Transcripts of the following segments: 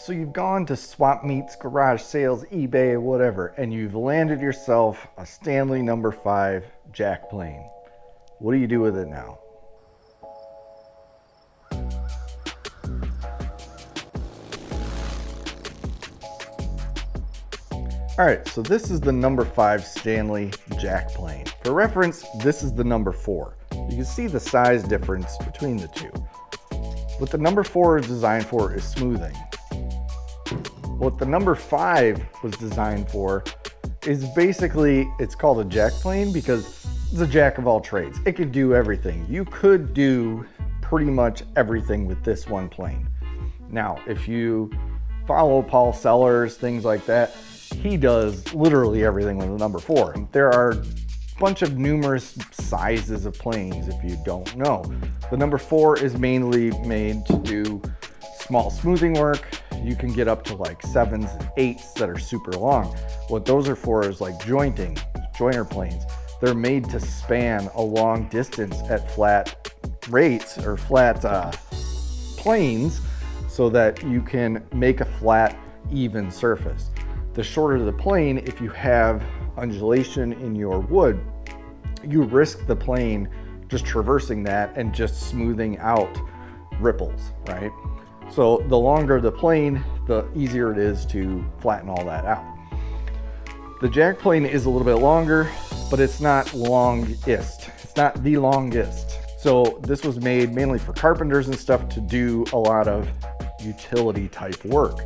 So you've gone to swap meets, garage sales, eBay, whatever, and you've landed yourself a Stanley No. 5 jack plane. What do you do with it now? All right, so this is the No. 5 Stanley jack plane. For reference, this is the No. 4. You can see the size difference between the two. What the No. 4 is designed for is smoothing. What the No. 5 was designed for is basically, it's called a jack plane because it's a jack of all trades. It can do everything. You could do pretty much everything with this one plane. Now, if you follow Paul Sellers, things like that, he does literally everything with the No. 4. There are a bunch of numerous sizes of planes if you don't know. The No. 4 is mainly made to do small smoothing work. You can get up to like 7s and 8s that are super long. What those are for is like jointing, joiner planes. They're made to span a long distance at flat rates or flat planes so that you can make a flat, even surface. The shorter the plane, if you have undulation in your wood, you risk the plane just traversing that and just smoothing out ripples, right? So the longer the plane, the easier it is to flatten all that out. The jack plane is a little bit longer, but it's not longest. It's not the longest. So this was made mainly for carpenters and stuff to do a lot of utility type work.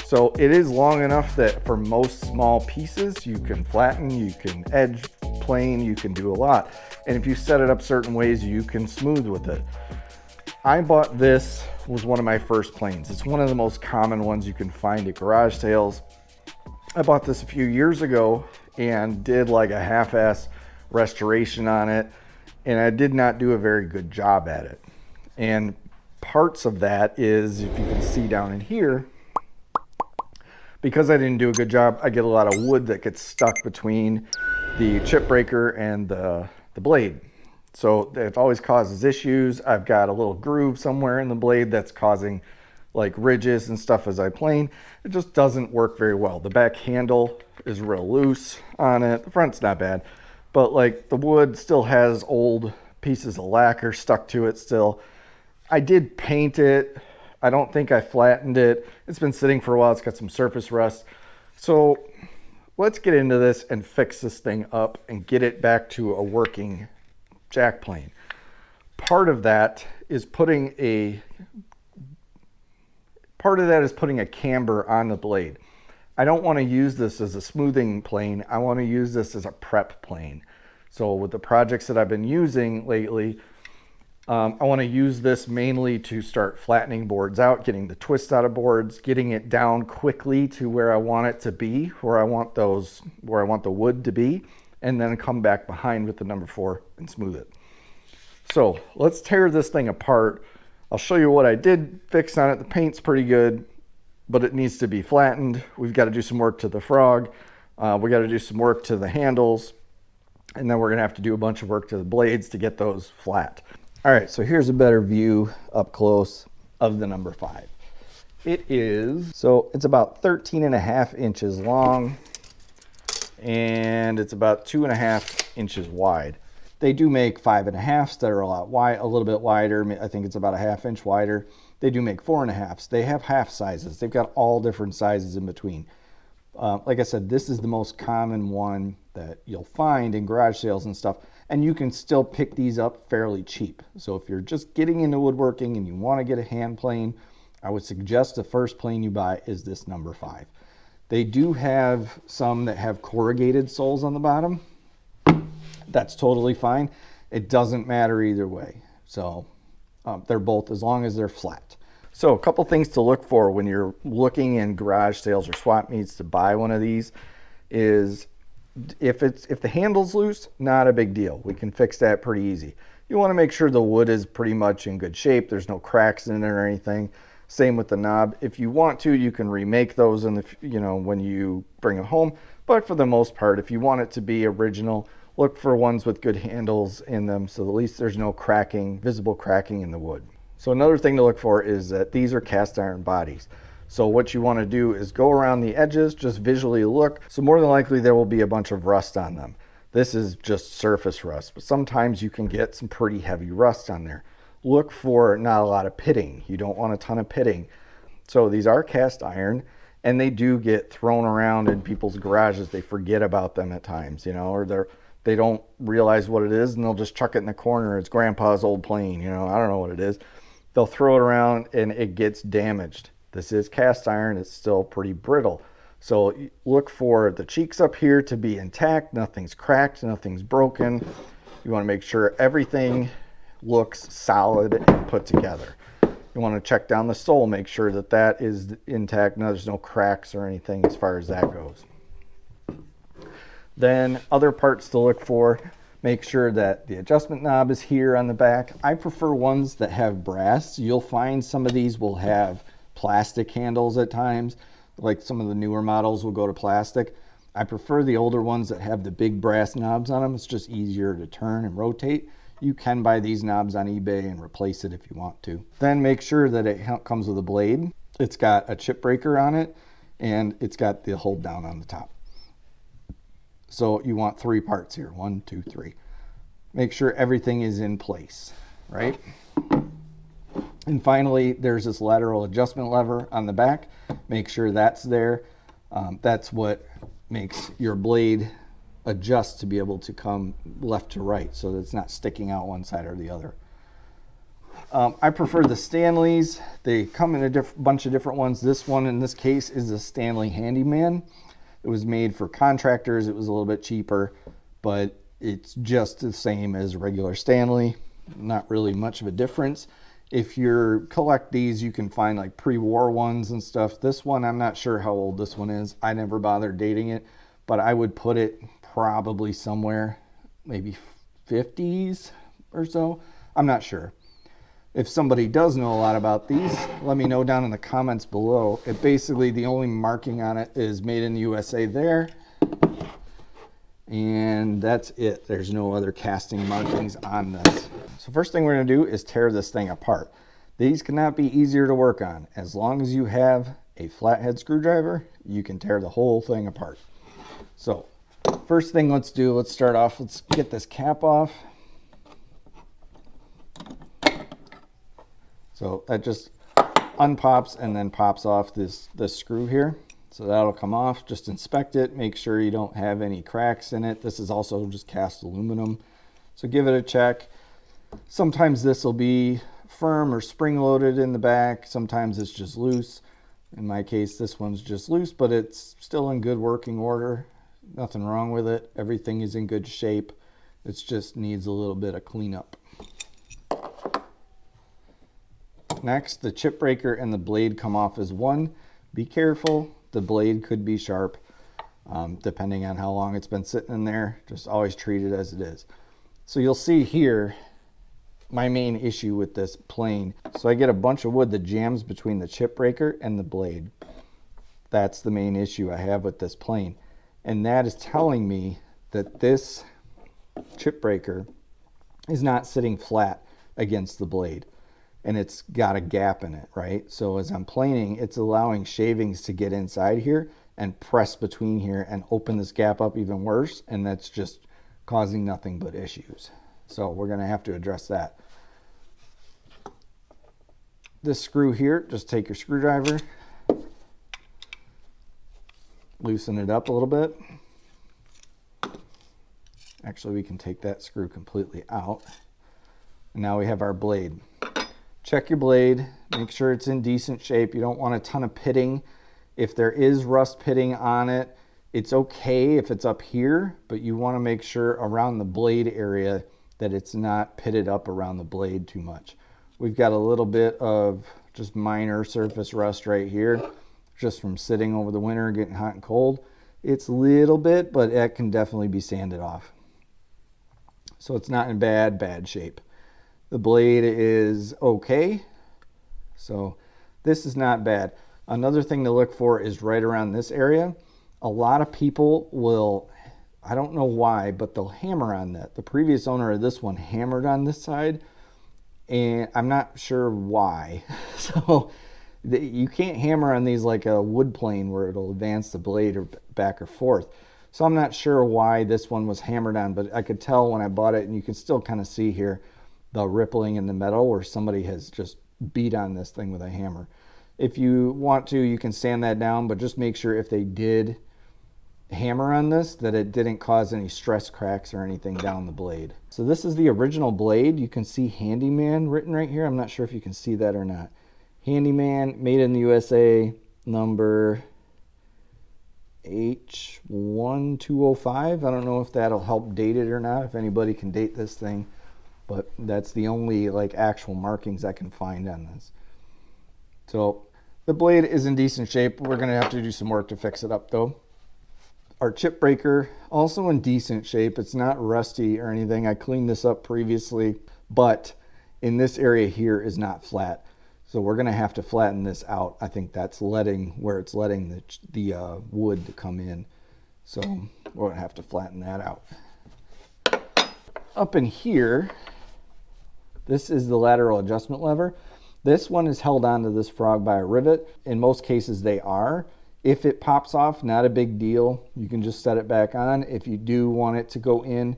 So it is long enough that for most small pieces, you can flatten, you can edge plane, you can do a lot. And if you set it up certain ways, you can smooth with it. I bought this, was one of my first planes. It's one of the most common ones you can find at garage sales. I bought this a few years ago and did like a half-ass restoration on it, and I did not do a very good job at it. And parts of that is, if you can see down in here, because I didn't do a good job, I get a lot of wood that gets stuck between the chip breaker and the blade. So it always causes issues. I've got a little groove somewhere in the blade that's causing like ridges and stuff as I plane. It just doesn't work very well. The back handle is real loose on it. The front's not bad, but like the wood still has old pieces of lacquer stuck to it still. I did paint it. I don't think I flattened it. It's been sitting for a while. It's got some surface rust. So let's get into this and fix this thing up and get it back to a working jack plane. Part of that is putting a camber on the blade. I don't want to use this as a smoothing plane. I want to use this as a prep plane. So with the projects that I've been using lately, I want to use this mainly to start flattening boards out, getting the twist out of boards, getting it down quickly to where I want it to be, where I want the wood to be, and then come back behind with the No. 4 and smooth it. So let's tear this thing apart. I'll show you what I did fix on it. The paint's pretty good, but it needs to be flattened. We've got to do some work to the frog. We got to do some work to the handles, and then we're gonna have to do a bunch of work to the blades to get those flat. All right, so here's a better view up close of the No. 5. It's about 13.5 inches long, and it's about 2.5 inches wide. They do make 5.5s that are a little bit wider. I think it's about a 1/2 inch wider. They do make 4.5s. They have half sizes. They've got all different sizes in between. Like I said, this is the most common one that you'll find in garage sales and stuff, and you can still pick these up fairly cheap. So if you're just getting into woodworking and you want to get a hand plane, I would suggest the first plane you buy is this No. 5. They do have some that have corrugated soles on the bottom. That's totally fine. It doesn't matter either way. So they're both, as long as they're flat. So a couple things to look for when you're looking in garage sales or swap meets to buy one of these is if the handle's loose, not a big deal. We can fix that pretty easy. You want to make sure the wood is pretty much in good shape. There's no cracks in it or anything. Same with the knob. If you want to, you can remake those in when you bring them home. But for the most part, if you want it to be original, look for ones with good handles in them, so at least there's no cracking, visible cracking in the wood. So another thing to look for is that these are cast iron bodies. So what you want to do is go around the edges, just visually look. So more than likely there will be a bunch of rust on them. This is just surface rust, but sometimes you can get some pretty heavy rust on there. Look for not a lot of pitting. You don't want a ton of pitting. So these are cast iron, and they do get thrown around in people's garages. They forget about them at times, you know, or they don't realize what it is, and they'll just chuck it in the corner. It's grandpa's old plane, you know, I don't know what it is. They'll throw it around and it gets damaged. This is cast iron. It's still pretty brittle. So look for the cheeks up here to be intact. Nothing's cracked, nothing's broken. You want to make sure everything looks solid and put together. You want to check down the sole, make sure that that is intact. No, there's no cracks or anything as far as that goes. Then other parts to look for, make sure that the adjustment knob is here on the back. I prefer ones that have brass. You'll find some of these will have plastic handles at times. Like some of the newer models will go to plastic. I prefer the older ones that have the big brass knobs on them. It's just easier to turn and rotate. You can buy these knobs on eBay and replace it if you want to. Then make sure that it comes with a blade. It's got a chip breaker on it, and it's got the hold down on the top. So you want 3 parts here, 1, 2, 3. Make sure everything is in place, right? And finally, there's this lateral adjustment lever on the back. Make sure that's there. That's what makes your blade adjust to be able to come left to right, so that it's not sticking out one side or the other. I prefer the Stanleys. They come in a bunch of different ones. This one in this case is a Stanley Handyman. It was made for contractors. It was a little bit cheaper, but it's just the same as regular Stanley. Not really much of a difference. If you collect these, you can find like pre-war ones and stuff. This one, I'm not sure how old this one is. I never bothered dating it, but I would put it probably somewhere, maybe 50s or so. I'm not sure. If somebody does know a lot about these, let me know down in the comments below. It basically, the only marking on it is made in the USA there. And that's it. There's no other casting markings on this. So first thing we're going to do is tear this thing apart. These cannot be easier to work on. As long as you have a flathead screwdriver, you can tear the whole thing apart. So first thing let's start off, let's get this cap off. So that just unpops and then pops off this screw here. So that'll come off. Just inspect it, make sure you don't have any cracks in it. This is also just cast aluminum. So give it a check. Sometimes this will be firm or spring loaded in the back. Sometimes it's just loose. In my case, this one's just loose, but it's still in good working order. Nothing wrong with it. Everything is in good shape. It just needs a little bit of cleanup. Next, the chip breaker and the blade come off as one. Be careful. The blade could be sharp, depending on how long it's been sitting in there. Just always treat it as it is. So you'll see here my main issue with this plane. So I get a bunch of wood that jams between the chip breaker and the blade. That's the main issue I have with this plane. And that is telling me that this chip breaker is not sitting flat against the blade. And it's got a gap in it, right? So as I'm planing, it's allowing shavings to get inside here and press between here and open this gap up even worse. And that's just causing nothing but issues. So we're gonna have to address that. This screw here, just take your screwdriver, loosen it up a little bit. Actually, we can take that screw completely out. And now we have our blade. Check your blade, make sure it's in decent shape. You don't want a ton of pitting. If there is rust pitting on it, it's okay if it's up here, but you want to make sure around the blade area that it's not pitted up around the blade too much. We've got a little bit of just minor surface rust right here, just from sitting over the winter, getting hot and cold. It's a little bit, but it can definitely be sanded off. So it's not in bad shape. The blade is okay. So this is not bad. Another thing to look for is right around this area. A lot of people will, I don't know why, but they'll hammer on that. The previous owner of this one hammered on this side, and I'm not sure why. So You can't hammer on these like a wood plane where it'll advance the blade or back or forth. So I'm not sure why this one was hammered on, but I could tell when I bought it, and you can still kind of see here the rippling in the metal where somebody has just beat on this thing with a hammer. If you want to, you can sand that down, but just make sure if they did hammer on this that it didn't cause any stress cracks or anything down the blade. So this is the original blade. You can see Handyman written right here. I'm not sure if you can see that or not. Handyman, made in the USA, number H1205. I don't know if that'll help date it or not, if anybody can date this thing, but that's the only like actual markings I can find on this. So the blade is in decent shape. We're gonna have to do some work to fix it up though. Our chip breaker, also in decent shape. It's not rusty or anything. I cleaned this up previously, but in this area here is not flat. So we're gonna have to flatten this out. I think that's where it's letting the wood to come in. So we're gonna have to flatten that out. Up in here, this is the lateral adjustment lever. This one is held onto this frog by a rivet. In most cases they are. If it pops off, not a big deal. You can just set it back on. If you do want it to go in,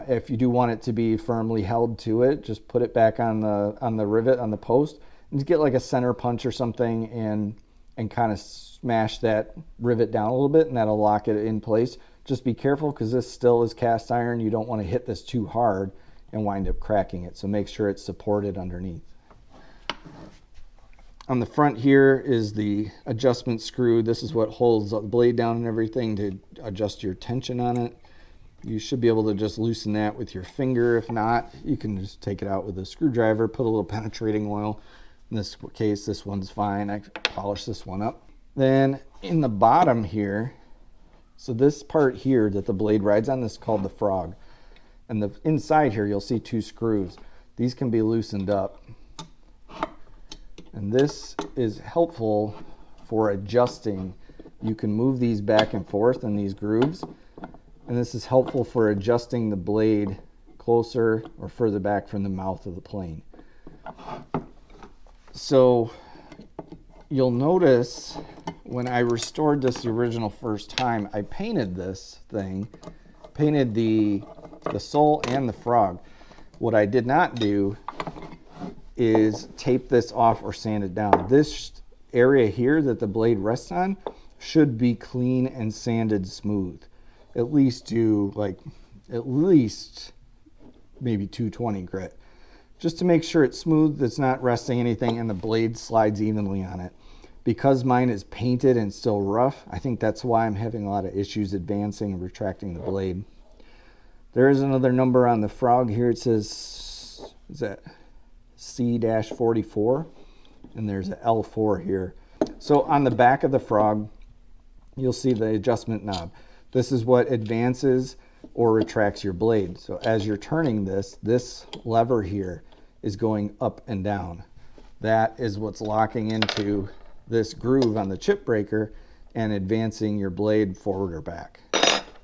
if you do want it to be firmly held to it, just put it back on the rivet, on the post, and get like a center punch or something and kind of smash that rivet down a little bit, and that'll lock it in place. Just be careful because this still is cast iron. You don't want to hit this too hard and wind up cracking it. So make sure it's supported underneath. On the front here is the adjustment screw. This is what holds the blade down and everything to adjust your tension on it. You should be able to just loosen that with your finger. If not, you can just take it out with a screwdriver, put a little penetrating oil. In this case, this one's fine. I polish this one up. Then in the bottom here, so this part here that the blade rides on, this is called the frog. And the inside here, you'll see two screws. These can be loosened up. And this is helpful for adjusting. You can move these back and forth in these grooves. And this is helpful for adjusting the blade closer or further back from the mouth of the plane. So you'll notice when I restored this the original first time, I painted this thing, painted the sole and the frog. What I did not do is tape this off or sand it down. This area here that the blade rests on should be clean and sanded smooth. At least maybe 220 grit. Just to make sure it's smooth, it's not resting anything, and the blade slides evenly on it. Because mine is painted and still rough, I think that's why I'm having a lot of issues advancing and retracting the blade. There is another number on the frog here. It says, is that C-44, and there's an L4 here. So on the back of the frog, you'll see the adjustment knob. This is what advances or retracts your blade. So as you're turning this lever here is going up and down. That is what's locking into this groove on the chip breaker and advancing your blade forward or back.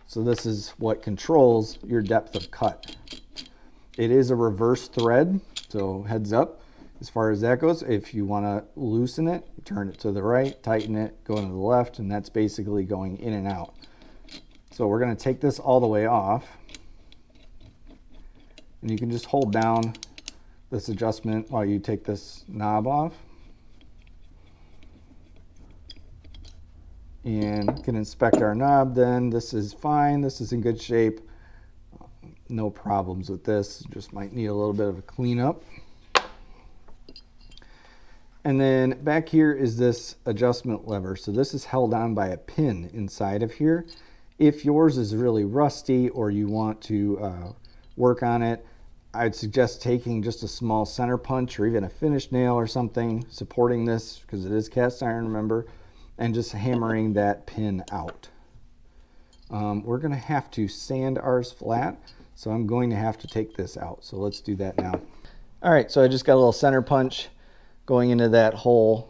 So this is what controls your depth of cut. It is a reverse thread, so heads up as far as that goes. If you want to loosen it, turn it to the right, tighten it, go to the left, and that's basically going in and out. So we're going to take this all the way off, and you can just hold down this adjustment while you take this knob off, and can inspect our knob. Then this is fine, this is in good shape, no problems with this, just might need a little bit of a cleanup. And then back here is this adjustment lever. So this is held on by a pin inside of here. If yours is really rusty or you want to work on it, I'd suggest taking just a small center punch or even a finished nail or something supporting this, because it is cast iron, remember, and just hammering that pin out. We're going to have to sand ours flat, so I'm going to have to take this out. So let's do that now. All right, so I just got a little center punch going into that hole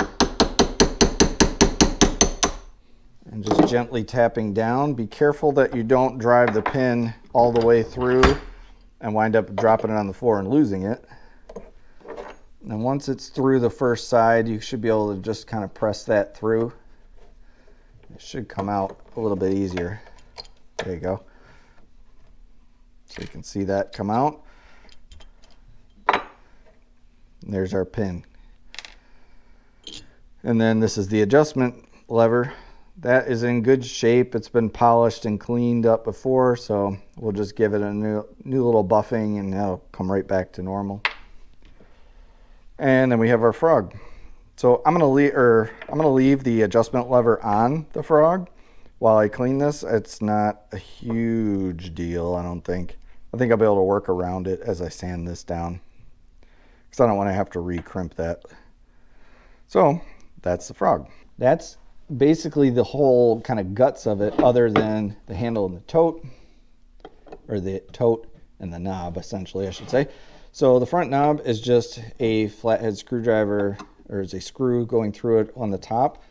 and just gently tapping down. Be careful that you don't drive the pin all the way through and wind up dropping it on the floor and losing it. And once it's through the first side, you should be able to just kind of press that through. It should come out a little bit easier. There you go. So you can see that come out. And there's our pin. And then this is the adjustment lever. That is in good shape. It's been polished and cleaned up before, so we'll just give it a new little buffing and that'll come right back to normal. And then we have our frog. So I'm gonna leave the adjustment lever on the frog while I clean this. It's not a huge deal, I don't think. I think I'll be able to work around it as I sand this down, because I don't want to have to re-crimp that. So that's the frog. That's basically the whole kind of guts of it, other than the handle and the tote, or the tote and the knob, essentially, I should say. So the front knob is just a flathead screwdriver, or is a screw going through it on the top.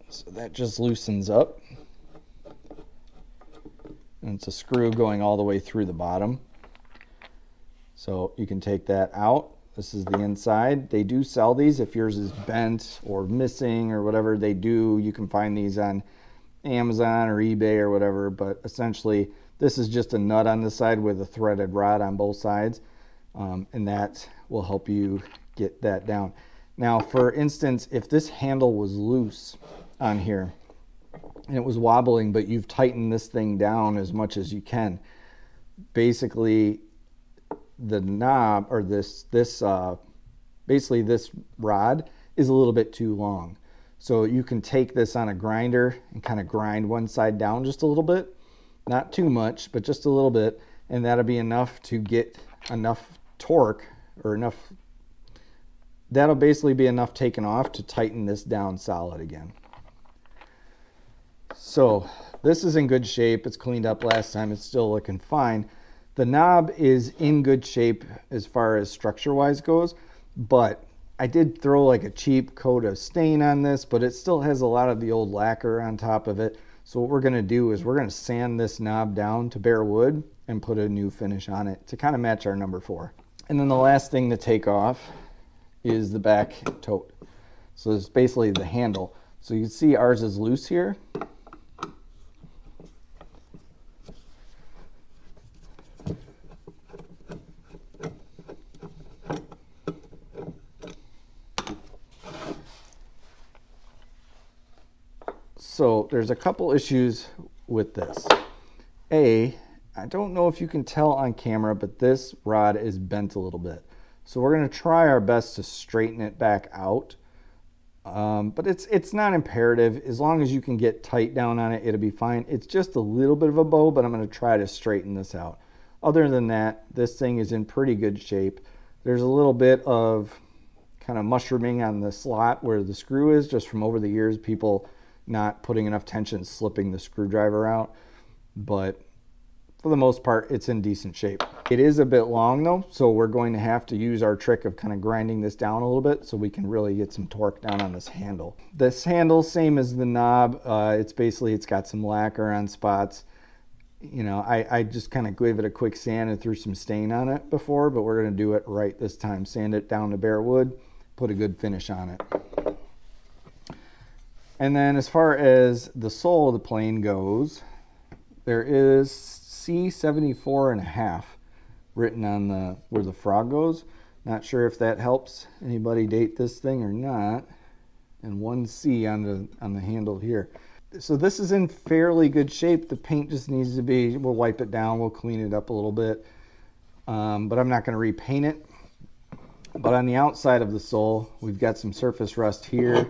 So that just loosens up. And it's a screw going all the way through the bottom. So you can take that out. This is the inside. They do sell these if yours is bent or missing or whatever. They do. You can find these on Amazon or eBay or whatever, but essentially this is just a nut on the side with a threaded rod on both sides, and that will help you get that down. Now, for instance, if this handle was loose on here and it was wobbling, but you've tightened this thing down as much as you can, basically the knob, or basically this rod is a little bit too long. So you can take this on a grinder and kind of grind one side down just a little bit, not too much, but just a little bit, and that'll be enough to get enough torque, or enough, that'll basically be enough taken off to tighten this down solid again. So this is in good shape. It's cleaned up last time. It's still looking fine. The knob is in good shape as far as structure wise goes, but I did throw like a cheap coat of stain on this, but it still has a lot of the old lacquer on top of it. So what we're going to do is we're going to sand this knob down to bare wood and put a new finish on it to kind of match our number 4. And then the last thing to take off is the back tote. So it's basically the handle. So you can see ours is loose here. So there's a couple issues with this. I don't know if you can tell on camera, but this rod is bent a little bit. So we're going to try our best to straighten it back out. But it's not imperative. As long as you can get tight down on it, it'll be fine. It's just a little bit of a bow, but I'm going to try to straighten this out. Other than that, this thing is in pretty good shape. There's a little bit of kind of mushrooming on the slot where the screw is, just from over the years, people not putting enough tension, slipping the screwdriver out. But for the most part, it's in decent shape. It is a bit long though, so we're going to have to use our trick of kind of grinding this down a little bit so we can really get some torque down on this handle. This handle, same as the knob, it's got some lacquer on spots. You know, I just kind of gave it a quick sand and threw some stain on it before, but we're going to do it right this time. Sand it down to bare wood, put a good finish on it. And then as far as the sole of the plane goes, there is C74.5 written on where the frog goes. Not sure if that helps anybody date this thing or not. And 1C on the handle here. So this is in fairly good shape. The paint just needs to be, we'll wipe it down, we'll clean it up a little bit. But I'm not going to repaint it. But on the outside of the sole, we've got some surface rust here.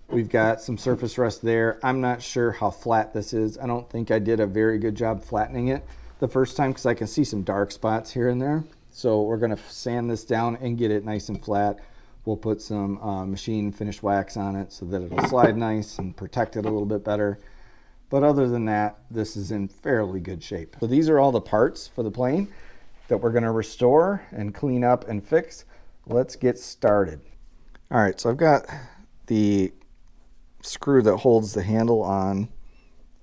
We've got some surface rust there. I'm not sure how flat this is. I don't think I did a very good job flattening it the first time, because I can see some dark spots here and there. So we're going to sand this down and get it nice and flat. We'll put some machine finish wax on it so that it'll slide nice and protect it a little bit better. But other than that, this is in fairly good shape. So these are all the parts for the plane that we're going to restore and clean up and fix. Let's get started. All right, so I've got the screw that holds the handle on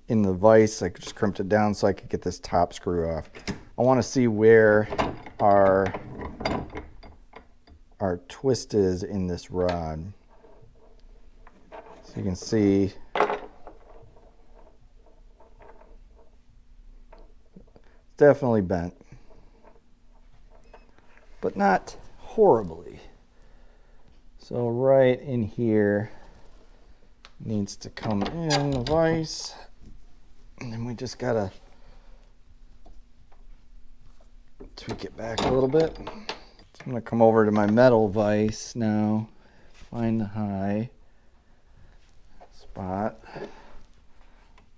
in the vise. I just crimped it down so I could get this top screw off. I want to see where our our twist is in this rod. So you can see it's definitely bent, but not horribly. So right in here needs to come in the vise, and then we just gotta tweak it back a little bit. So I'm gonna come over to my metal vise now, find the high spot,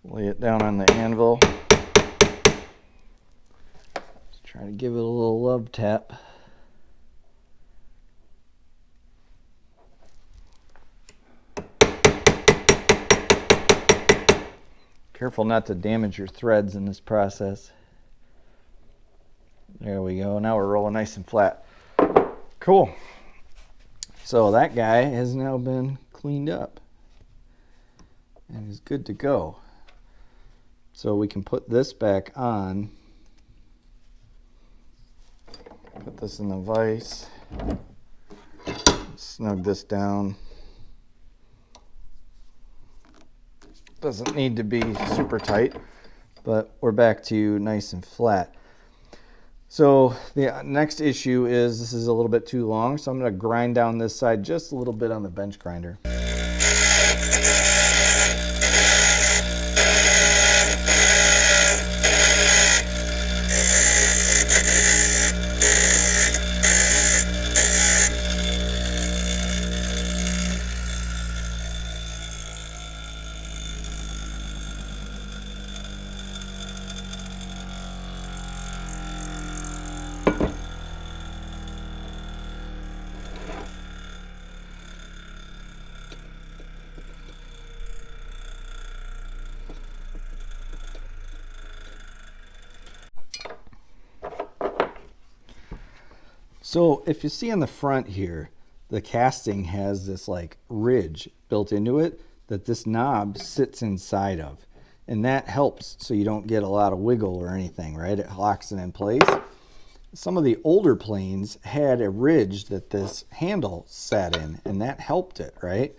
lay it down on the anvil, just try to give it a little love tap. Careful not to damage your threads in this process. There we go. Now we're rolling nice and flat. Cool. So that guy has now been cleaned up and is good to go. So we can put this back on. Put this in the vise. Snug this down. Doesn't need to be super tight, but we're back to nice and flat. So the next issue is this is a little bit too long, so I'm going to grind down this side just a little bit on the bench grinder. So if you see on the front here, the casting has this like ridge built into it that this knob sits inside of. And that helps so you don't get a lot of wiggle or anything, right? It locks it in place. Some of the older planes had a ridge that this handle sat in, and that helped it, right?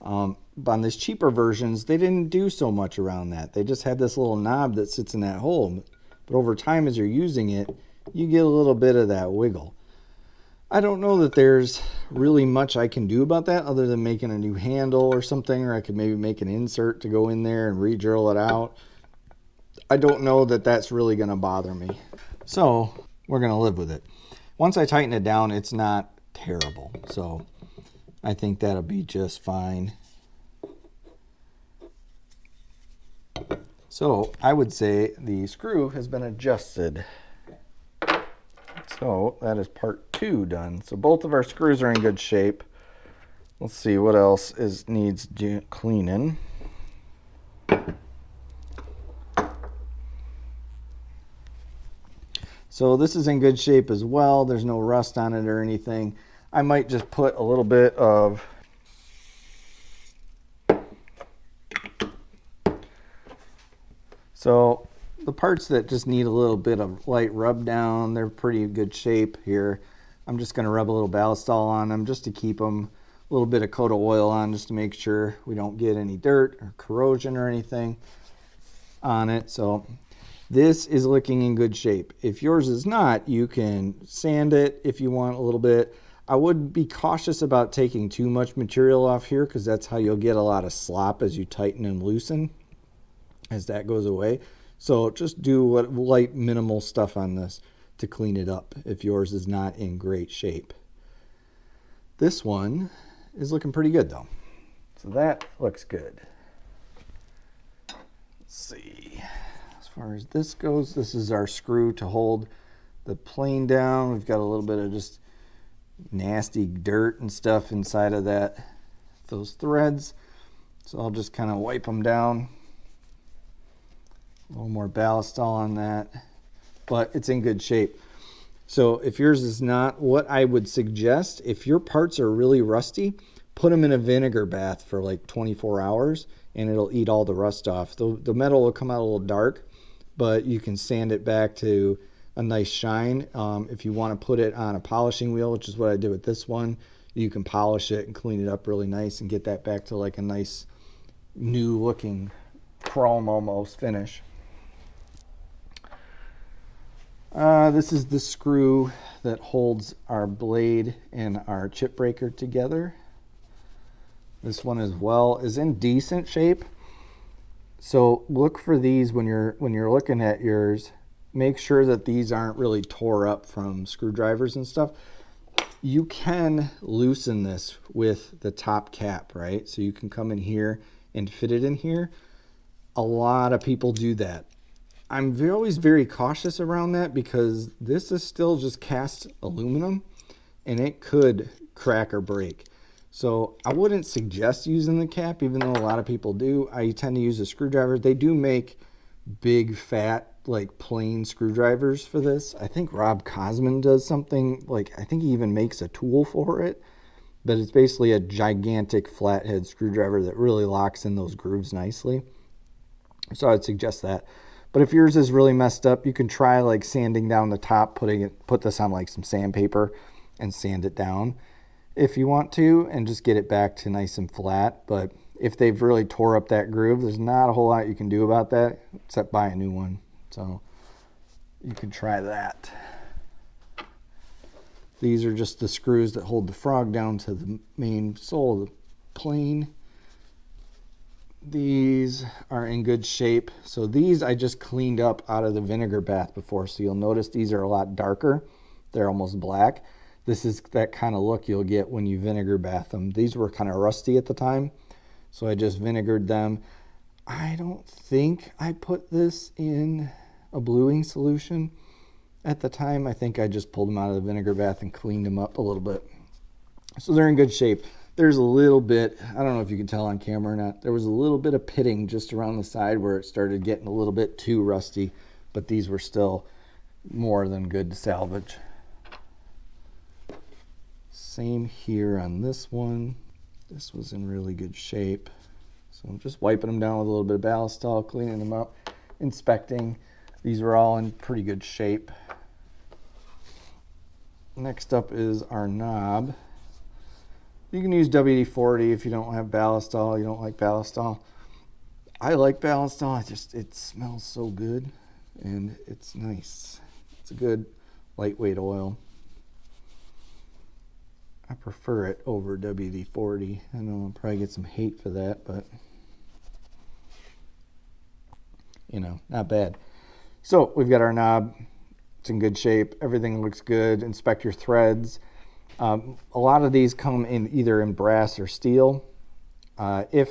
But on these cheaper versions, they didn't do so much around that. They just had this little knob that sits in that hole. But over time, as you're using it, you get a little bit of that wiggle. I don't know that there's really much I can do about that other than making a new handle or something, or I could maybe make an insert to go in there and re-drill it out. I don't know that that's really going to bother me. So we're going to live with it. Once I tighten it down, it's not terrible. So I think that'll be just fine. So I would say the screw has been adjusted. So that is part 2 done. So both of our screws are in good shape. Let's see what else needs cleaning. So this is in good shape as well. There's no rust on it or anything. I might just put a little bit of the parts that just need a little bit of light rub down, they're pretty good shape here. I'm just going to rub a little ballistol on them just to keep them, a little bit of coat of oil on just to make sure we don't get any dirt or corrosion or anything on it. So this is looking in good shape. If yours is not, you can sand it if you want a little bit. I would be cautious about taking too much material off here because that's how you'll get a lot of slop as you tighten and loosen as that goes away. So just do light minimal stuff on this to clean it up if yours is not in great shape. This one is looking pretty good though. So that looks good. Let's see. As far as this goes, this is our screw to hold the plane down. We've got a little bit of just nasty dirt and stuff inside of those threads. So I'll just kind of wipe them down. A little more ballast on that, but it's in good shape. So if yours is not, what I would suggest, if your parts are really rusty, put them in a vinegar bath for like 24 hours and it'll eat all the rust off. The metal will come out a little dark, but you can sand it back to a nice shine. If you want to put it on a polishing wheel, which is what I did with this one, you can polish it and clean it up really nice and get that back to like a nice new looking chrome almost finish. This is the screw that holds our blade and our chip breaker together. This one as well is in decent shape. So look for these when you're looking at yours. Make sure that these aren't really tore up from screwdrivers and stuff. You can loosen this with the top cap, right? So you can come in here and fit it in here. A lot of people do that. I'm always very cautious around that because this is still just cast aluminum and it could crack or break. So I wouldn't suggest using the cap, even though a lot of people do. I tend to use a screwdriver. They do make big, fat, like plain screwdrivers for this. I think Rob Cosman does something, like I think he even makes a tool for it. But it's basically a gigantic flathead screwdriver that really locks in those grooves nicely. So I'd suggest that. But if yours is really messed up, you can try like sanding down the top, put this on like some sandpaper and sand it down if you want to, and just get it back to nice and flat. But if they've really tore up that groove, there's not a whole lot you can do about that except buy a new one. So you can try that. These are just the screws that hold the frog down to the main sole of the plane. These are in good shape. So these I just cleaned up out of the vinegar bath before. So you'll notice these are a lot darker. They're almost black. This is that kind of look you'll get when you vinegar bath them. These were kind of rusty at the time, so I just vinegared them. I don't think I put this in a bluing solution at the time. I think I just pulled them out of the vinegar bath and cleaned them up a little bit. So they're in good shape. There's a little bit, I don't know if you can tell on camera or not, there was a little bit of pitting just around the side where it started getting a little bit too rusty, but these were still more than good to salvage. Same here on this one. This was in really good shape. So I'm just wiping them down with a little bit of Ballistol, cleaning them up, inspecting. These were all in pretty good shape. Next up is our knob. You can use WD-40 if you don't have Ballistol, you don't like Ballistol. I like Ballistol, it smells so good and it's nice. It's a good lightweight oil. I prefer it over WD-40. I know I'll probably get some hate for that, but you know, not bad. So we've got our knob. It's in good shape. Everything looks good. Inspect your threads. A lot of these come in either in brass or steel. If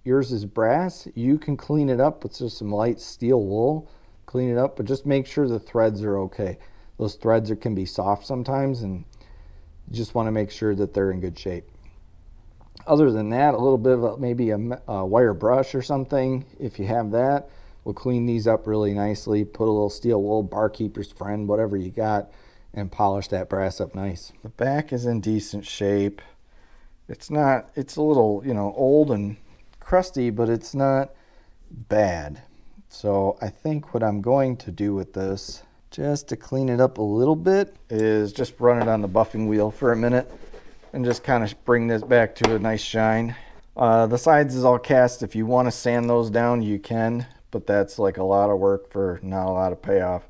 yours is brass, you can clean it up with just some light steel wool. Clean it up, but just make sure the threads are okay. Those threads can be soft sometimes, and you just want to make sure that they're in good shape. Other than that, a little bit of maybe a wire brush or something, if you have that, will clean these up really nicely. Put a little steel wool, barkeeper's friend, whatever you got, and polish that brass up nice. The back is in decent shape. It's a little, old and crusty, but it's not bad. So I think what I'm going to do with this, just to clean it up a little bit, is just run it on the buffing wheel for a minute and just kind of bring this back to a nice shine. The sides is all cast. If you want to sand those down, you can, but that's like a lot of work for not a lot of payoff.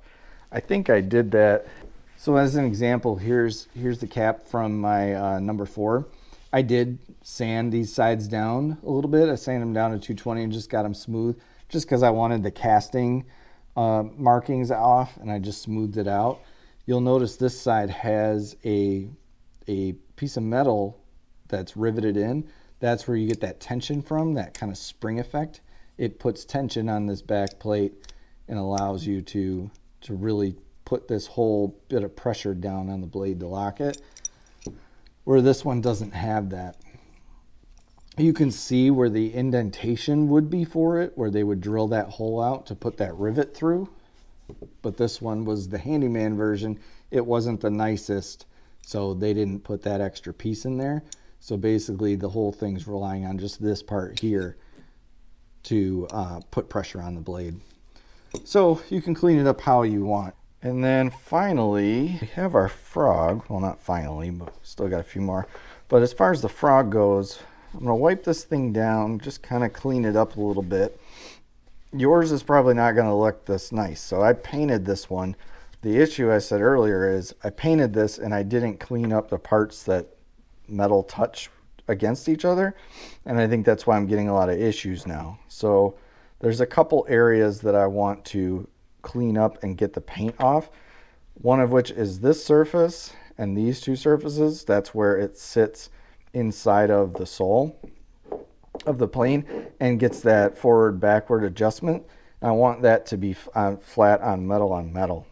I think I did that. So as an example, here's the cap from my number 4. I did sand these sides down a little bit. I sanded them down to 220 and just got them smooth, just because I wanted the casting markings off, and I just smoothed it out. You'll notice this side has a piece of metal that's riveted in. That's where you get that tension from, that kind of spring effect. It puts tension on this back plate and allows you to really put this whole bit of pressure down on the blade to lock it, where this one doesn't have that. You can see where the indentation would be for it, where they would drill that hole out to put that rivet through. But this one was the handyman version. It wasn't the nicest, so they didn't put that extra piece in there. So basically the whole thing's relying on just this part here to put pressure on the blade. So you can clean it up how you want. And then finally, we have our frog. Well, not finally, but still got a few more. But as far as the frog goes, I'm gonna wipe this thing down, just kind of clean it up a little bit. Yours is probably not gonna look this nice. So I painted this one. The issue I said earlier is I painted this and I didn't clean up the parts that metal touch against each other. And I think that's why I'm getting a lot of issues now. So there's a couple areas that I want to clean up and get the paint off. One of which is this surface and these two surfaces. That's where it sits inside of the sole of the plane and gets that forward backward adjustment. I want that to be flat on metal.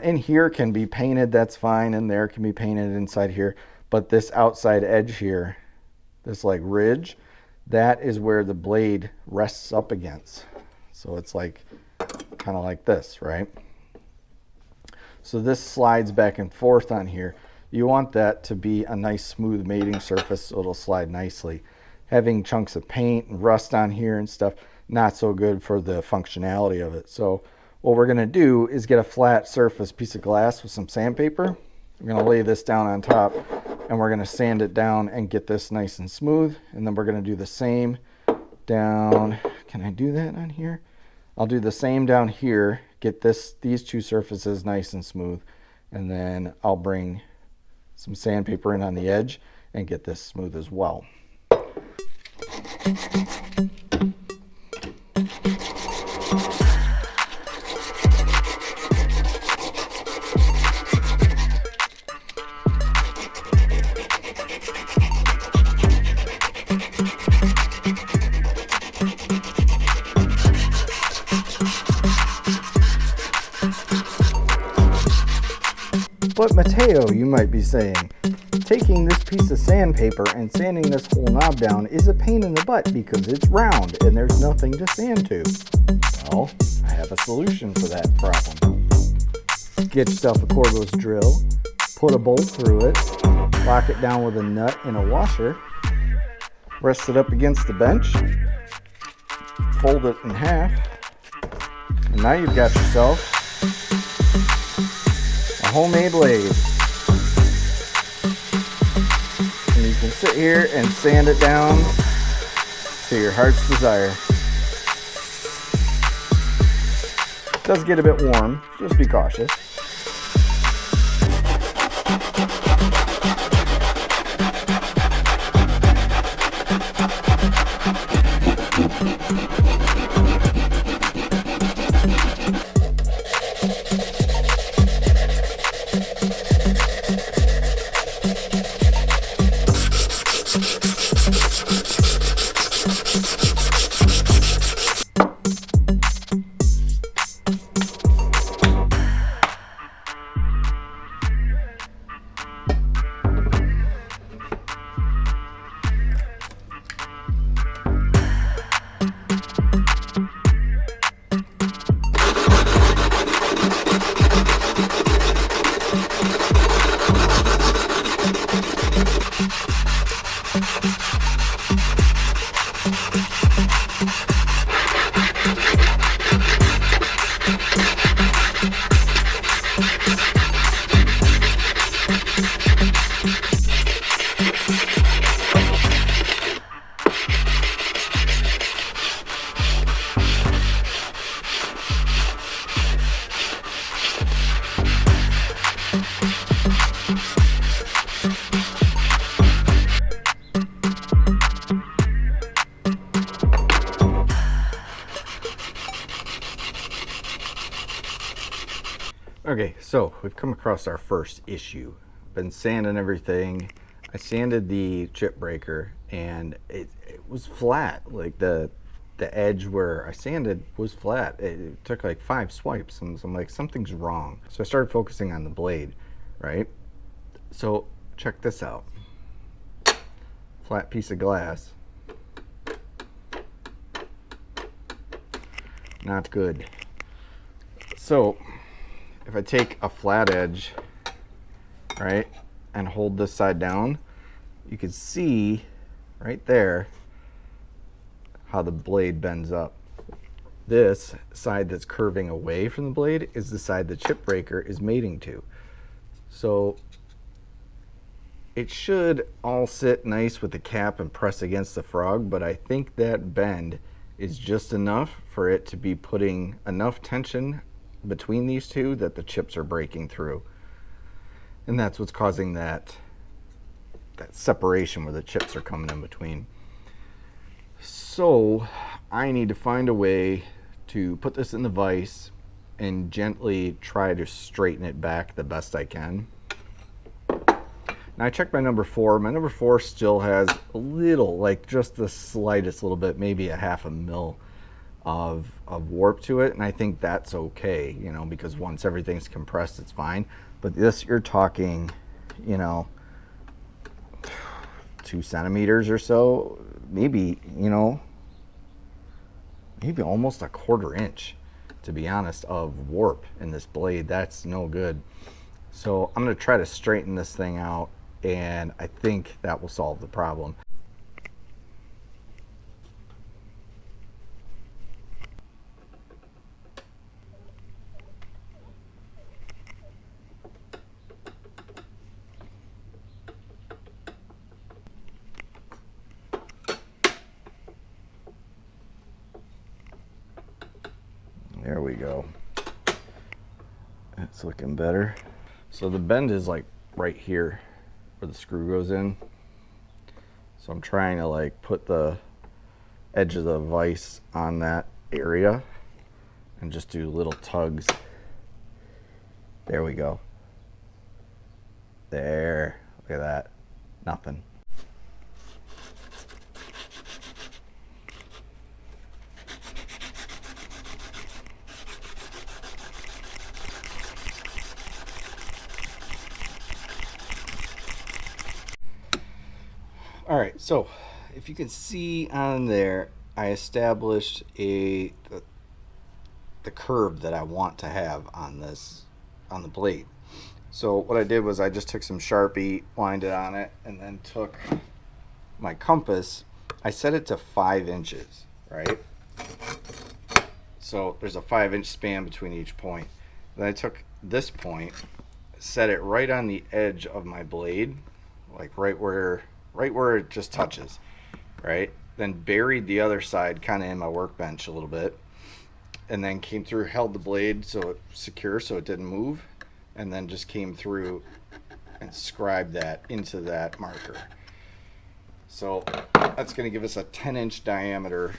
In here can be painted, that's fine, and there can be painted inside here, but this outside edge here, this like ridge, that is where the blade rests up against. So it's like kind of like this, right? So this slides back and forth on here. You want that to be a nice smooth mating surface so it'll slide nicely. Having chunks of paint and rust on here and stuff, not so good for the functionality of it. So what we're gonna do is get a flat surface piece of glass with some sandpaper. We're gonna lay this down on top and we're gonna sand it down and get this nice and smooth. And then we're gonna do the same down. Can I do that on here? I'll do the same down here, get these two surfaces nice and smooth, and then I'll bring some sandpaper in on the edge and get this smooth as well. But Mateo, you might be saying, taking this piece of sandpaper and sanding this whole knob down is a pain in the butt because it's round and there's nothing to sand to. Well, I have a solution for that problem. Get yourself a cordless drill, put a bolt through it, lock it down with a nut and a washer, rest it up against the bench, fold it in half, and now you've got yourself homemade lathe. And you can sit here and sand it down to your heart's desire. It does get a bit warm, just be cautious. Okay, so we've come across our first issue. Been sanding everything. I sanded the chip breaker and it was flat. Like the edge where I sanded was flat. It took like 5 swipes and so I'm like, something's wrong. So I started focusing on the blade, right? So check this out. Flat piece of glass. Not good. So if I take a flat edge, right, and hold this side down, you can see right there how the blade bends up. This side that's curving away from the blade is the side the chip breaker is mating to. So it should all sit nice with the cap and press against the frog, but I think that bend is just enough for it to be putting enough tension between these two that the chips are breaking through. And that's what's causing that separation where the chips are coming in between. So I need to find a way to put this in the vise and gently try to straighten it back the best I can. Now I checked my number 4. My number 4 still has a little, like just the slightest little bit, maybe a half a mil of warp to it, and I think that's okay, you know, because once everything's compressed, it's fine. But this, you're talking, you know, 2 centimeters or so, maybe, you know, maybe almost a 1/4 inch, to be honest, of warp in this blade. That's no good. So I'm going to try to straighten this thing out, and I think that will solve the problem. There we go. It's looking better. So the bend is like right here where the screw goes in. So I'm trying to like put the edge of the vise on that area and just do little tugs. There we go. There. Look at that. Nothing. All right, so if you can see on there, I established the curve that I want to have on the blade. So what I did was I just took some Sharpie, lined it on it, and then took my compass. I set it to 5 inches, right? So there's a 5-inch span between each point. Then I took this point, set it right on the edge of my blade, like right where it just touches, right? Then buried the other side kind of in my workbench a little bit, and then came through, held the blade so it secure so it didn't move, and then just came through and scribed that into that marker. So that's going to give us a 10-inch diameter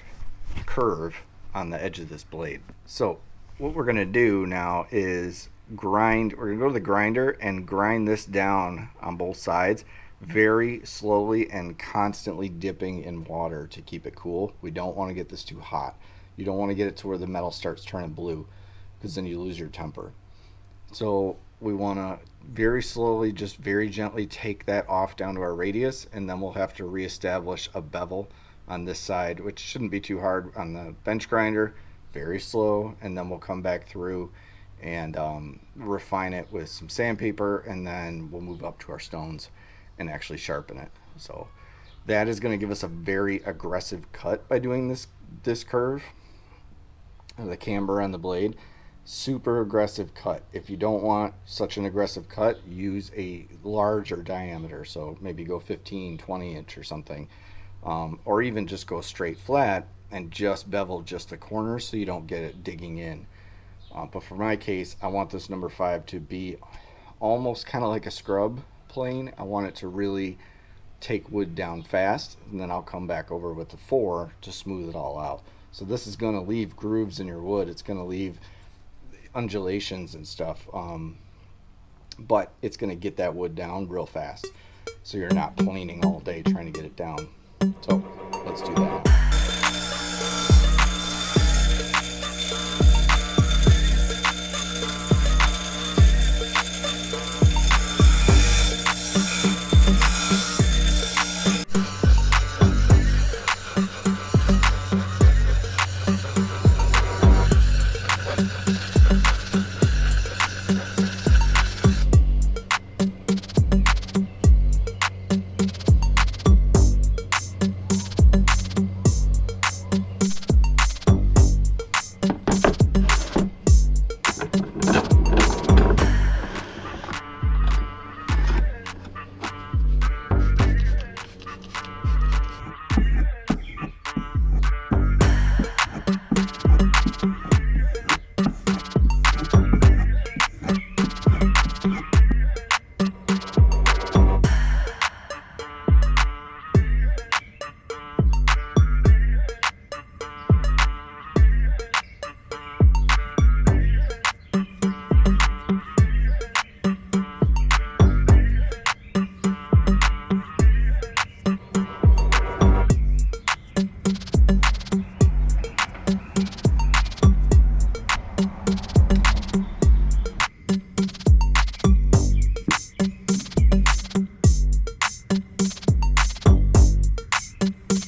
curve on the edge of this blade. So what we're going to do now is grind. We're going to go to the grinder and grind this down on both sides very slowly and constantly dipping in water to keep it cool. We don't want to get this too hot. You don't want to get it to where the metal starts turning blue, because then you lose your temper. So we want to very slowly, just very gently take that off down to our radius, and then we'll have to reestablish a bevel on this side, which shouldn't be too hard on the bench grinder. Very slow, and then we'll come back through and refine it with some sandpaper, and then we'll move up to our stones and actually sharpen it. So that is going to give us a very aggressive cut by doing this curve, the camber on the blade. Super aggressive cut. If you don't want such an aggressive cut, use a larger diameter, so maybe go 15-20 inch or something, or even just go straight flat and just bevel just the corners so you don't get it digging in. But for my case, I want this number 5 to be almost kind of like a scrub plane. I want it to really take wood down fast, and then I'll come back over with the 4 to smooth it all out. So this is going to leave grooves in your wood. It's going to leave undulations and stuff, but it's going to get that wood down real fast, so you're not planing all day trying to get it down. So let's do that.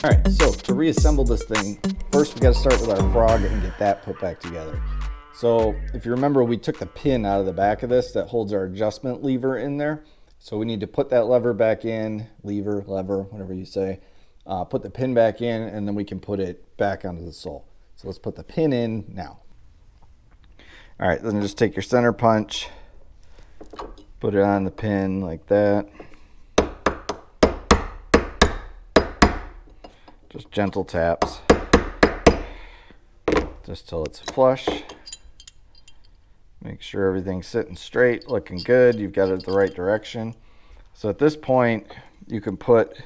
All right, so to reassemble this thing, first we got to start with our frog and get that put back together. So if you remember, we took the pin out of the back of this that holds our adjustment lever in there. So we need to put that lever back in, lever, whatever you say, put the pin back in, and then we can put it back onto the sole. So let's put the pin in now. All right, then just take your center punch, put it on the pin like that. Just gentle taps, just till it's flush. Make sure everything's sitting straight, looking good. You've got it the right direction. So at this point, you can put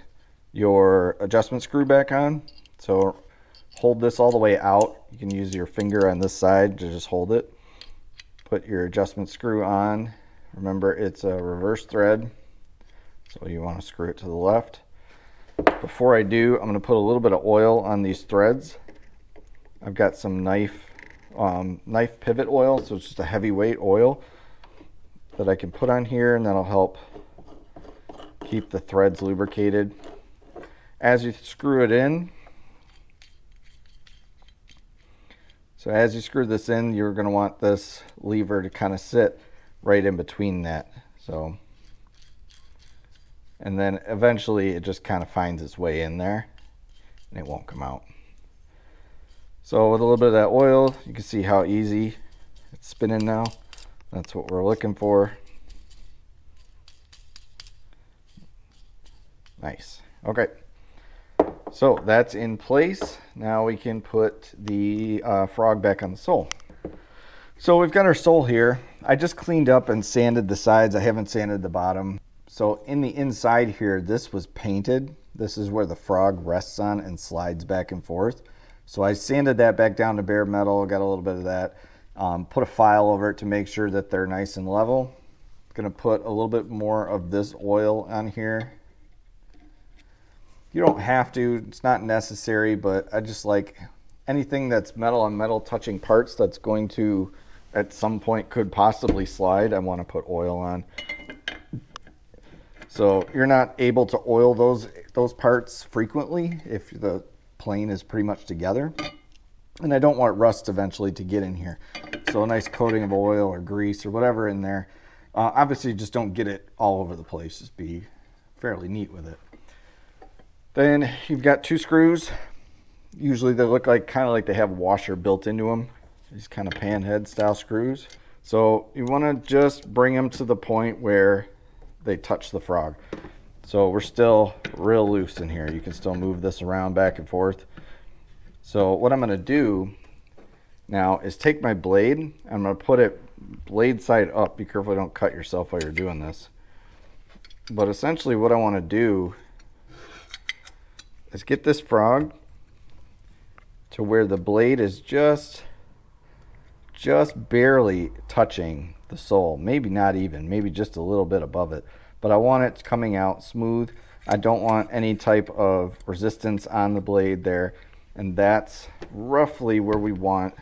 your adjustment screw back on. So hold this all the way out. You can use your finger on this side to just hold it. Put your adjustment screw on. Remember, it's a reverse thread, so you want to screw it to the left. Before I do, I'm going to put a little bit of oil on these threads. I've got some knife pivot oil, so it's just a heavyweight oil that I can put on here, and that'll help keep the threads lubricated. As you screw it in, so as you screw this in, you're going to want this lever to kind of sit right in between that. So, and then eventually it just kind of finds its way in there and it won't come out. So with a little bit of that oil, you can see how easy it's spinning now. That's what we're looking for. Nice. Okay. So that's in place. Now we can put the frog back on the sole. So we've got our sole here. I just cleaned up and sanded the sides. I haven't sanded the bottom. So in the inside here, this was painted. This is where the frog rests on and slides back and forth. So I sanded that back down to bare metal, got a little bit of that. Put a file over it to make sure that they're nice and level. Gonna put a little bit more of this oil on here. You don't have to, it's not necessary, but I just like anything that's metal on metal touching parts that's going to, at some point, could possibly slide, I want to put oil on. So you're not able to oil those parts frequently if the plane is pretty much together. And I don't want rust eventually to get in here. So a nice coating of oil or grease or whatever in there. Obviously just don't get it all over the place, just be fairly neat with it. Then you've got two screws. Usually they look like kind of like they have a washer built into them. These kind of panhead style screws. So you want to just bring them to the point where they touch the frog. So we're still real loose in here. You can still move this around back and forth. So what I'm going to do now is take my blade. I'm going to put it blade side up. Be careful you don't cut yourself while you're doing this. But essentially what I want to do is get this frog to where the blade is just barely touching the sole. Maybe not even, maybe just a little bit above it. But I want it coming out smooth. I don't want any type of resistance on the blade there. And that's roughly where we want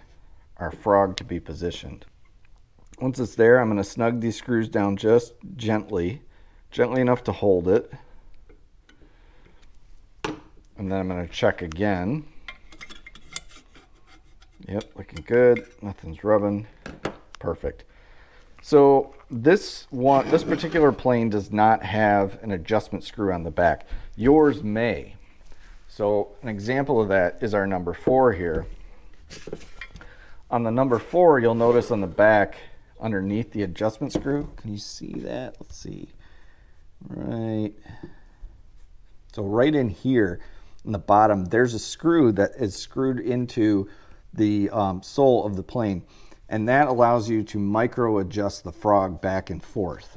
our frog to be positioned. Once it's there, I'm going to snug these screws down just gently enough to hold it. And then I'm going to check again. Yep, looking good. Nothing's rubbing. Perfect. So this particular plane does not have an adjustment screw on the back. Yours may. So an example of that is our number 4 here. On the number 4, you'll notice on the back underneath the adjustment screw. Can you see that? Let's see. Right. So right in here in the bottom, there's a screw that is screwed into the sole of the plane. And that allows you to micro adjust the frog back and forth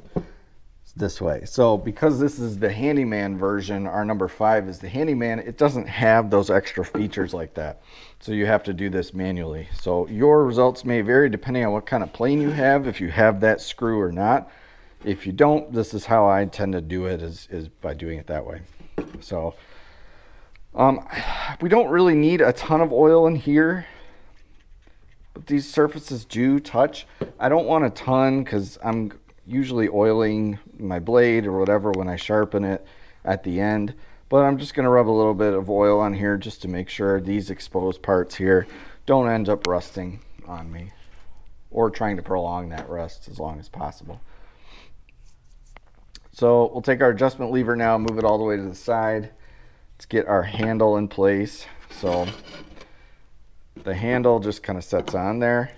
this way. So because this is the Handyman version, our number 5 is the Handyman, it doesn't have those extra features like that. So you have to do this manually. So your results may vary depending on what kind of plane you have, if you have that screw or not. If you don't, this is how I tend to do it, is by doing it that way. So we don't really need a ton of oil in here. But these surfaces do touch. I don't want a ton because I'm usually oiling my blade or whatever when I sharpen it at the end. But I'm just going to rub a little bit of oil on here just to make sure these exposed parts here don't end up rusting on me, or trying to prolong that rust as long as possible. So we'll take our adjustment lever now, move it all the way to the side. Let's get our handle in place. So the handle just kind of sets on there.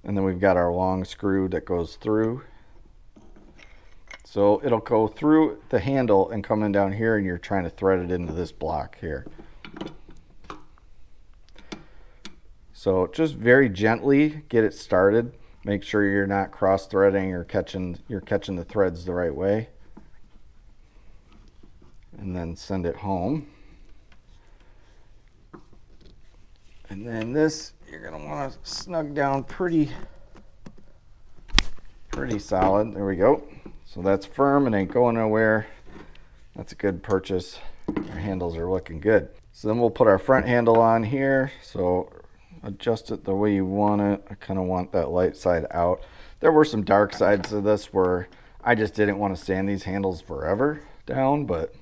And then we've got our long screw that goes through. So it'll go through the handle and come in down here, and you're trying to thread it into this block here. So just very gently get it started. Make sure you're not cross threading or you're catching the threads the right way. And then send it home. And then this, you're going to want to snug down pretty solid. There we go. So that's firm and ain't going nowhere. That's a good purchase. Our handles are looking good. So then we'll put our front handle on here. So adjust it the way you want it. I kind of want that light side out. There were some dark sides to this where I just didn't want to sand these handles forever down, but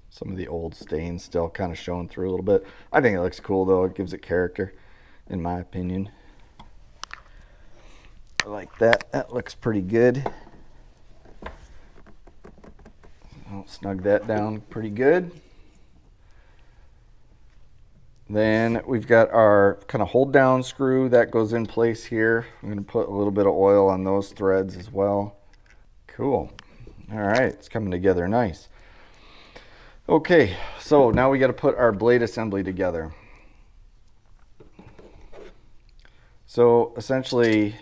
some of the old stains still kind of showing through a little bit. I think it looks cool though. It gives it character, in my opinion. I like that. That looks pretty good. I'll snug that down pretty good. Then we've got our kind of hold down screw that goes in place here. I'm going to put a little bit of oil on those threads as well. Cool. All right, it's coming together nice. Okay, so now we got to put our blade assembly together. So essentially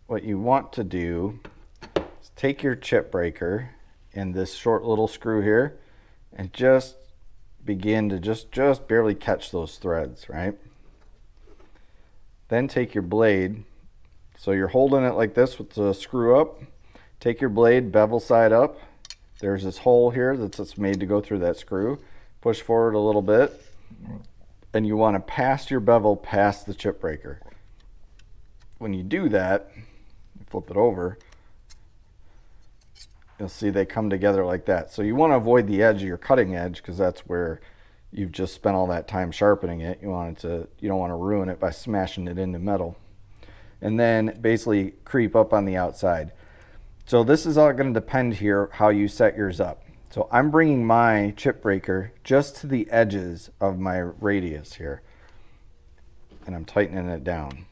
what you want to do is take your chip breaker and this short little screw here and just begin to just barely catch those threads, right? Then take your blade, so you're holding it like this with the screw up. Take your blade, bevel side up. There's this hole here that's made to go through that screw. Push forward a little bit, and you want to pass your bevel past the chip breaker. When you do that, you flip it over, you'll see they come together like that. So you want to avoid the edge of your cutting edge, because that's where you've just spent all that time sharpening it. You don't want to ruin it by smashing it into metal. And then basically creep up on the outside. So this is all going to depend here how you set yours up. So I'm bringing my chip breaker just to the edges of my radius here, and I'm tightening it down.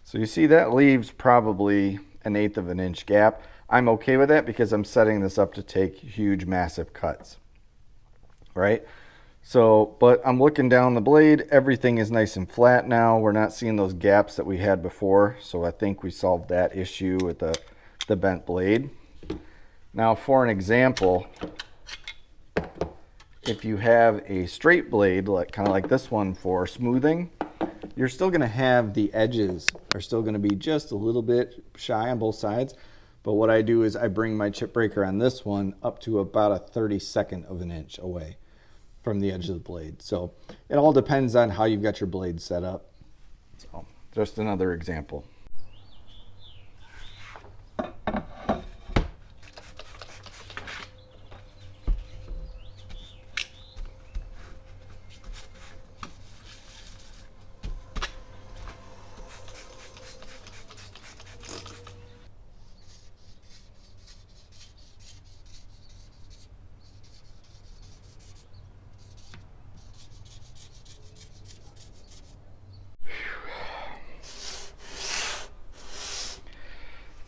So you see that leaves probably 1/8 of an inch gap. I'm okay with that because I'm setting this up to take huge, massive cuts, right? So, but I'm looking down the blade, everything is nice and flat now. We're not seeing those gaps that we had before. So I think we solved that issue with the bent blade. Now for an example, if you have a straight blade, kind of like this one for smoothing, you're still going to have the edges are still going to be just a little bit shy on both sides. But what I do is I bring my chip breaker on this one up to about a 32nd of an inch away from the edge of the blade. So it all depends on how you've got your blade set up. So just another example.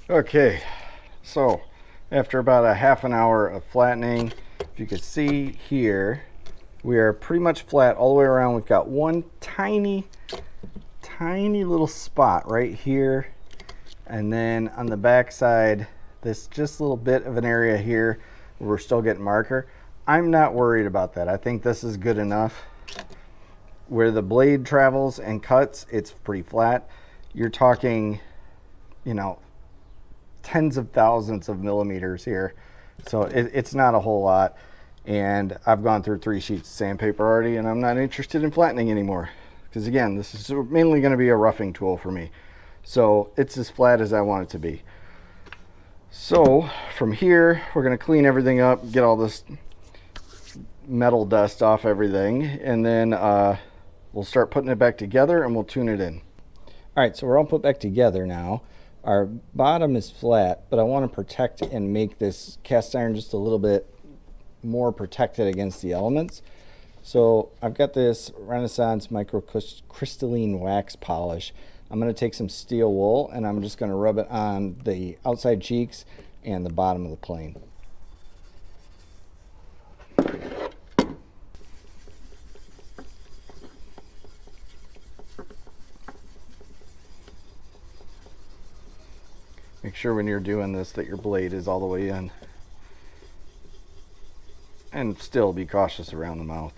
Okay, so after about a half an hour of flattening, if you can see here, we are pretty much flat all the way around. We've got one tiny little spot right here, and then on the back side, this just little bit of an area here where we're still getting marker. I'm not worried about that. I think this is good enough. Where the blade travels and cuts, it's pretty flat. You're talking, you know, tens of thousands of millimeters here, so it's not a whole lot. And I've gone through 3 sheets of sandpaper already, and I'm not interested in flattening anymore, because again, this is mainly going to be a roughing tool for me. So it's as flat as I want it to be. So from here, we're going to clean everything up, get all this metal dust off everything, and then we'll start putting it back together and we'll tune it in. All right, so we're all put back together now. Our bottom is flat, but I want to protect and make this cast iron just a little bit more protected against the elements. So I've got this Renaissance microcrystalline wax polish. I'm going to take some steel wool and I'm just going to rub it on the outside cheeks and the bottom of the plane. Make sure when you're doing this that your blade is all the way in. And still be cautious around the mouth.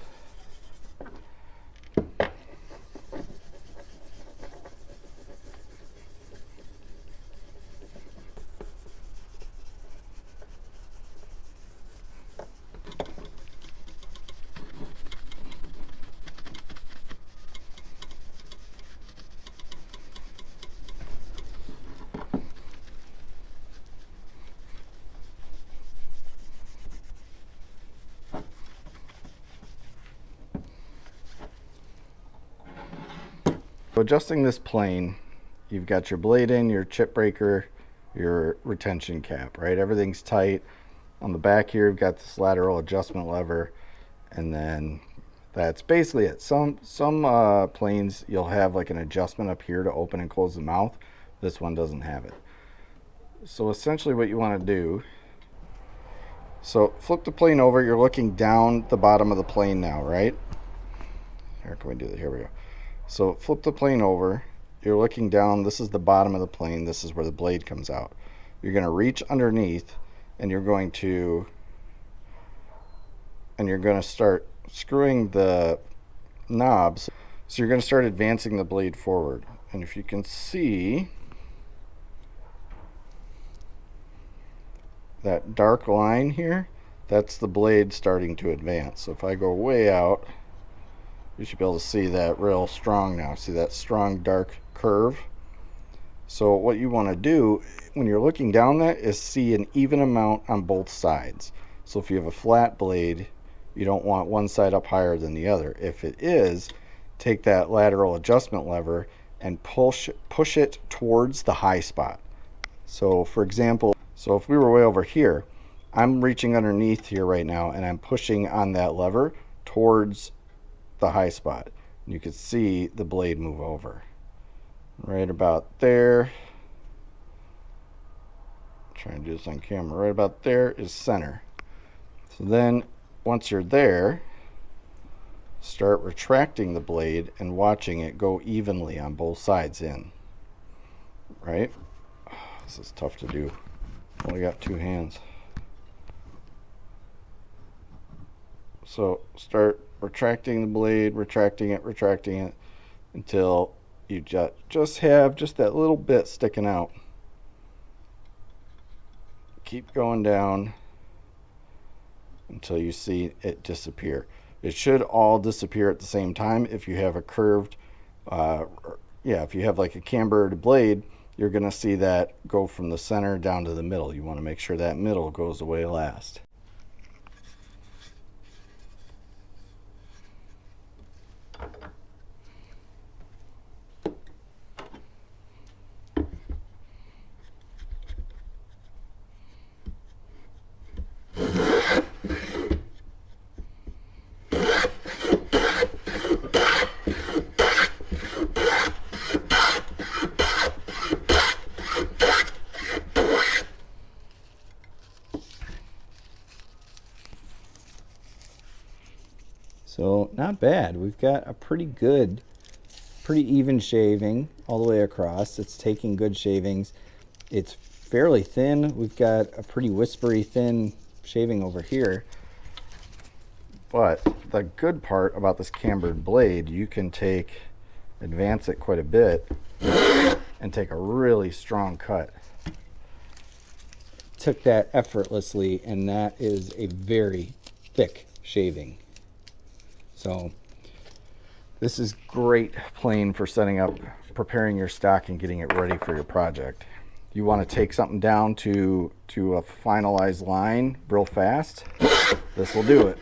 Adjusting this plane, you've got your blade in, your chip breaker, your retention cap, right? Everything's tight. On the back here, you've got this lateral adjustment lever, and then that's basically it. Some planes, you'll have like an adjustment up here to open and close the mouth. This one doesn't have it. So essentially what you want to do, so flip the plane over, you're looking down the bottom of the plane now, right? Here, can we do that? Here we go. So flip the plane over, you're looking down, this is the bottom of the plane, this is where the blade comes out. You're going to reach underneath and you're going to start screwing the knobs. So you're going to start advancing the blade forward. And if you can see that dark line here, that's the blade starting to advance. So if I go way out, you should be able to see that real strong now. See that strong dark curve? So what you want to do when you're looking down that is see an even amount on both sides. So if you have a flat blade, you don't want one side up higher than the other. If it is, take that lateral adjustment lever and push it towards the high spot. So for example, so if we were way over here, I'm reaching underneath here right now and I'm pushing on that lever towards the high spot. You can see the blade move over. Right about there. Trying to do this on camera. Right about there is center. So then once you're there, start retracting the blade and watching it go evenly on both sides in. Right? This is tough to do. Only got two hands. So start retracting the blade, retracting it until you just have just that little bit sticking out. Keep going down until you see it disappear. It should all disappear at the same time. If you have a curved, if you have like a cambered blade, you're going to see that go from the center down to the middle. You want to make sure that middle goes away last. So not bad. We've got a pretty even shaving all the way across. It's taking good shavings. It's fairly thin. We've got a pretty whispery thin shaving over here. But the good part about this cambered blade, you can advance it quite a bit and take a really strong cut. Took that effortlessly, and that is a very thick shaving. So this is great plane for setting up preparing your stock and getting it ready for your project. You want to take something down to a finalized line real fast. This will do it.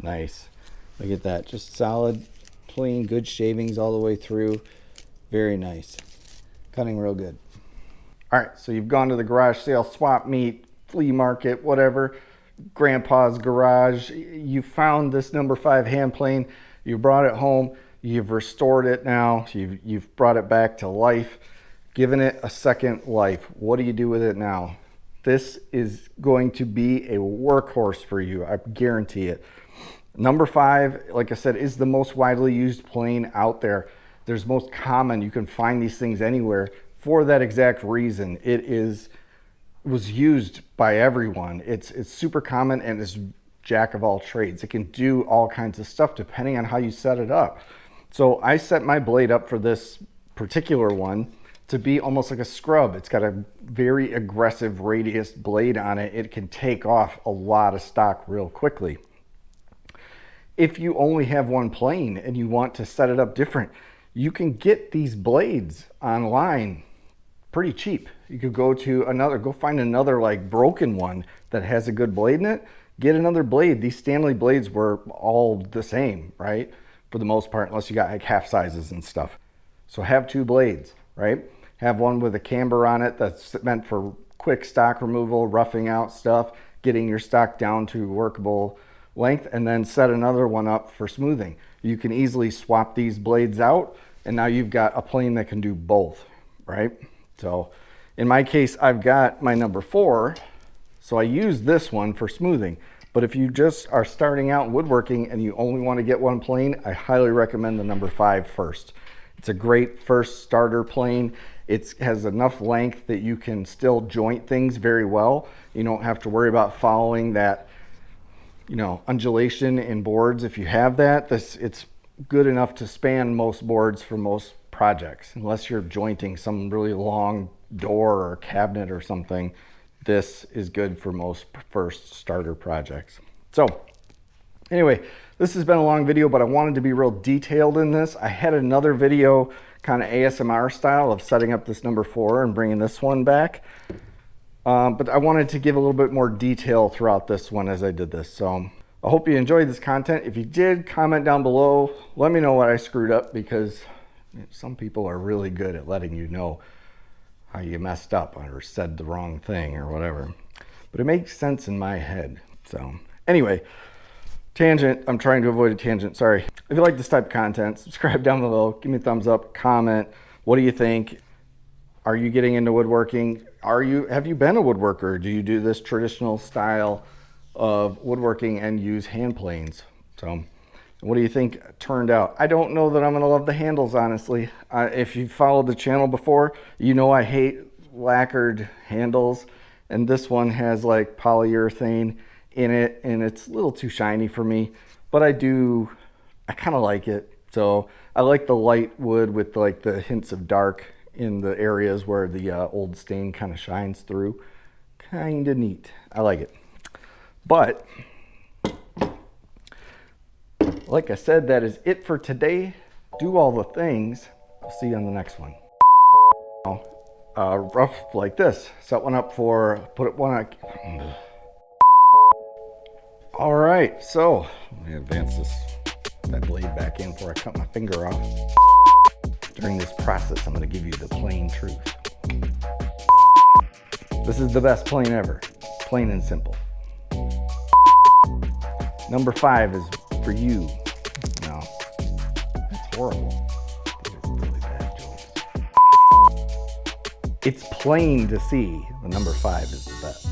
Nice. Look at that. Just solid, clean, good shavings all the way through. Very nice. Cutting real good. All right, so you've gone to the garage sale, swap meet, flea market, whatever, grandpa's garage. You found this number 5 hand plane. You brought it home. You've restored it now. You've brought it back to life, given it a second life. What do you do with it now? This is going to be a workhorse for you. I guarantee it. Number 5, like I said, is the most widely used plane out there. There's most common. You can find these things anywhere for that exact reason. It was used by everyone. It's super common and it's jack of all trades. It can do all kinds of stuff depending on how you set it up. So I set my blade up for this particular one to be almost like a scrub. It's got a very aggressive radius blade on it. It can take off a lot of stock real quickly. If you only have one plane and you want to set it up different, you can get these blades online pretty cheap. You could go find another like broken one that has a good blade in it, get another blade. These Stanley blades were all the same, right? For the most part, unless you got like half sizes and stuff. So have 2 blades, right? Have one with a camber on it that's meant for quick stock removal, roughing out stuff, getting your stock down to workable length, and then set another one up for smoothing. You can easily swap these blades out, and now you've got a plane that can do both, right? So in my case, I've got my number 4, so I use this one for smoothing. But if you just are starting out in woodworking and you only want to get one plane, I highly recommend the number 5 first. It's a great first starter plane. It has enough length that you can still joint things very well. You don't have to worry about following that, undulation in boards. If you have that, it's good enough to span most boards for most projects. Unless you're jointing some really long door or cabinet or something, this is good for most first starter projects. So anyway, this has been a long video, but I wanted to be real detailed in this. I had another video, kind of ASMR style, of setting up this number 4 and bringing this one back. But I wanted to give a little bit more detail throughout this one as I did this. So I hope you enjoyed this content. If you did, comment down below. Let me know what I screwed up, because some people are really good at letting you know how you messed up or said the wrong thing or whatever. But it makes sense in my head. So anyway, tangent. I'm trying to avoid a tangent. Sorry. If you like this type of content, subscribe down below. Give me a thumbs up. Comment. What do you think? Are you getting into woodworking? Have you been a woodworker? Do you do this traditional style of woodworking and use hand planes? So what do you think turned out? I don't know that I'm going to love the handles, honestly. If you followed the channel before, you know I hate lacquered handles. And this one has like polyurethane in it, and it's a little too shiny for me. But I kind of like it. So I like the light wood with like the hints of dark in the areas where the old stain kind of shines through. Kind of neat. I like it. But like I said, that is it for today. Do all the things. I'll see you on the next one. Rough like this. Set one up put one on. All right, so let me advance that blade back in before I cut my finger off. During this process, I'm going to give you the plain truth. This is the best plane ever. Plain and simple. Number 5 is for you. No, that's horrible. These are really bad jokes. It's plain to see the number 5 is the best.